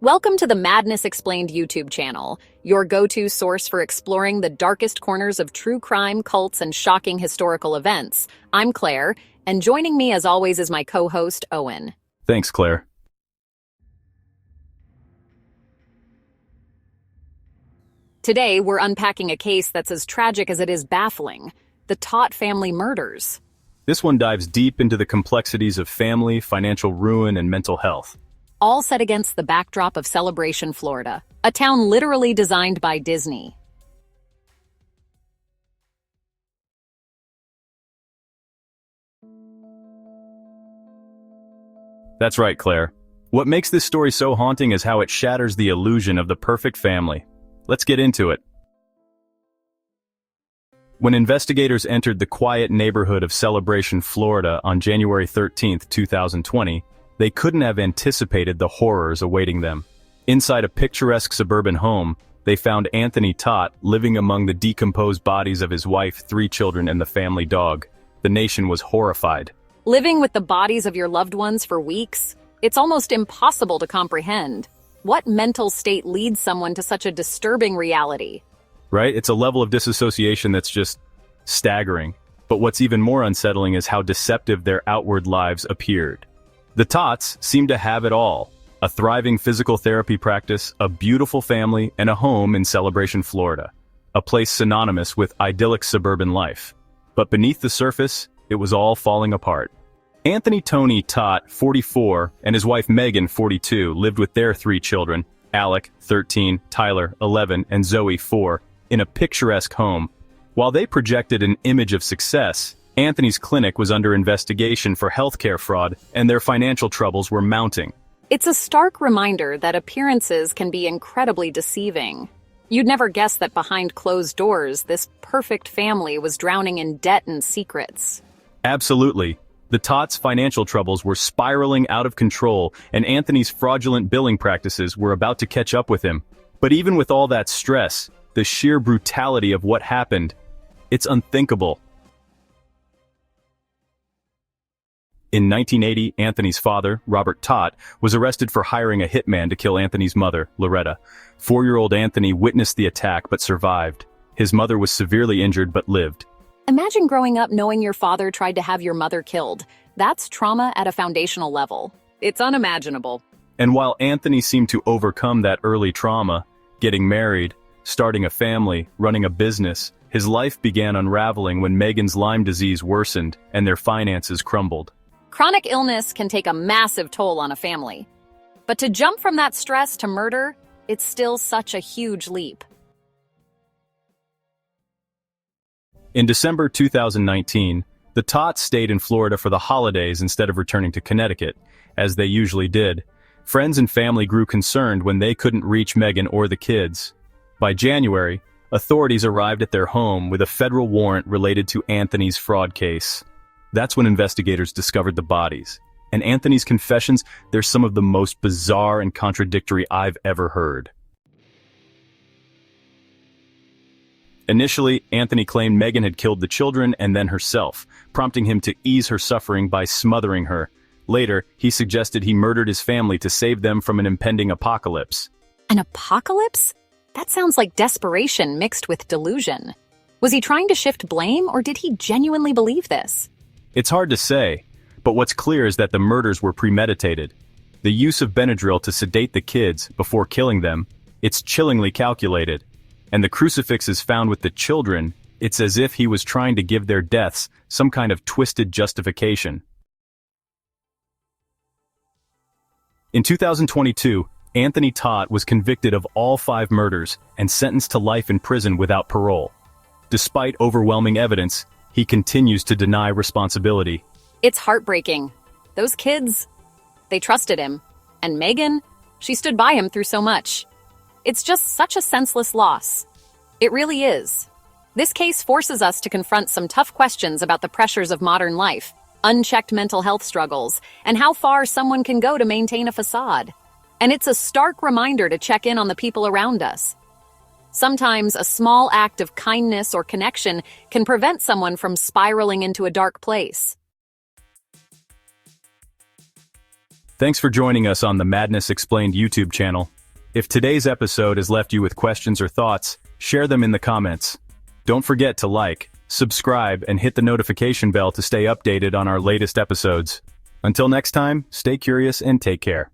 Welcome to the Madness Explained YouTube channel, your go-to source for exploring the darkest corners of true crime, cults, and shocking historical events. I'm Claire, and joining me as always is my co-host, Owen. Thanks, Claire. Today, we're unpacking a case that's as tragic as it is baffling: the Todt family murders. This one dives deep into the complexities of family, financial ruin, and mental health. All set against the backdrop of Celebration, Florida, a town literally designed by Disney. That's right, Claire. What makes this story so haunting is how it shatters the illusion of the perfect family. Let's get into it. When investigators entered the quiet neighborhood of Celebration, Florida on January 13, 2020, they couldn't have anticipated the horrors awaiting them. Inside a picturesque suburban home, they found Anthony Todt living among the decomposed bodies of his wife, 3 children, and the family dog. The nation was horrified. Living with the bodies of your loved ones for weeks? It's almost impossible to comprehend. What mental state leads someone to such a disturbing reality? Right? It's a level of disassociation that's just staggering. But what's even more unsettling is how deceptive their outward lives appeared. The Todts seemed to have it all: a thriving physical therapy practice, a beautiful family, and a home in Celebration, Florida, a place synonymous with idyllic suburban life. But beneath the surface, it was all falling apart. Anthony Todt, 44, and his wife Megan, 42, lived with their 3 children, Alec, 13, Tyler, 11, and Zoe, 4, in a picturesque home. While they projected an image of success, Anthony's clinic was under investigation for healthcare fraud, and their financial troubles were mounting. It's a stark reminder that appearances can be incredibly deceiving. You'd never guess that behind closed doors, this perfect family was drowning in debt and secrets. Absolutely. The Todts' financial troubles were spiraling out of control, and Anthony's fraudulent billing practices were about to catch up with him. But even with all that stress, the sheer brutality of what happened, it's unthinkable. In 1980, Anthony's father, Robert Todt, was arrested for hiring a hitman to kill Anthony's mother, Loretta. 4-year-old Anthony witnessed the attack but survived. His mother was severely injured but lived. Imagine growing up knowing your father tried to have your mother killed. That's trauma at a foundational level. It's unimaginable. And while Anthony seemed to overcome that early trauma, getting married, starting a family, running a business, his life began unraveling when Megan's Lyme disease worsened and their finances crumbled. Chronic illness can take a massive toll on a family. But to jump from that stress to murder, it's still such a huge leap. In December 2019, the Todts stayed in Florida for the holidays instead of returning to Connecticut, as they usually did. Friends and family grew concerned when they couldn't reach Megan or the kids. By January, authorities arrived at their home with a federal warrant related to Anthony's fraud case. That's when investigators discovered the bodies. And Anthony's confessions, they're some of the most bizarre and contradictory I've ever heard. Initially, Anthony claimed Megan had killed the children and then herself, prompting him to ease her suffering by smothering her. Later, he suggested he murdered his family to save them from an impending apocalypse. An apocalypse? That sounds like desperation mixed with delusion. Was he trying to shift blame, or did he genuinely believe this? It's hard to say, but what's clear is that the murders were premeditated. The use of Benadryl to sedate the kids before killing them, it's chillingly calculated. And the crucifixes found with the children, it's as if he was trying to give their deaths some kind of twisted justification. In 2022, Anthony Todt was convicted of all 5 murders and sentenced to life in prison without parole. Despite overwhelming evidence, he continues to deny responsibility. It's heartbreaking. Those kids, they trusted him. And Megan, she stood by him through so much. It's just such a senseless loss. It really is. This case forces us to confront some tough questions about the pressures of modern life, unchecked mental health struggles, and how far someone can go to maintain a facade. And it's a stark reminder to check in on the people around us. Sometimes a small act of kindness or connection can prevent someone from spiraling into a dark place. Thanks for joining us on the Madness Explained YouTube channel. If today's episode has left you with questions or thoughts, share them in the comments. Don't forget to like, subscribe, and hit the notification bell to stay updated on our latest episodes. Until next time, stay curious and take care.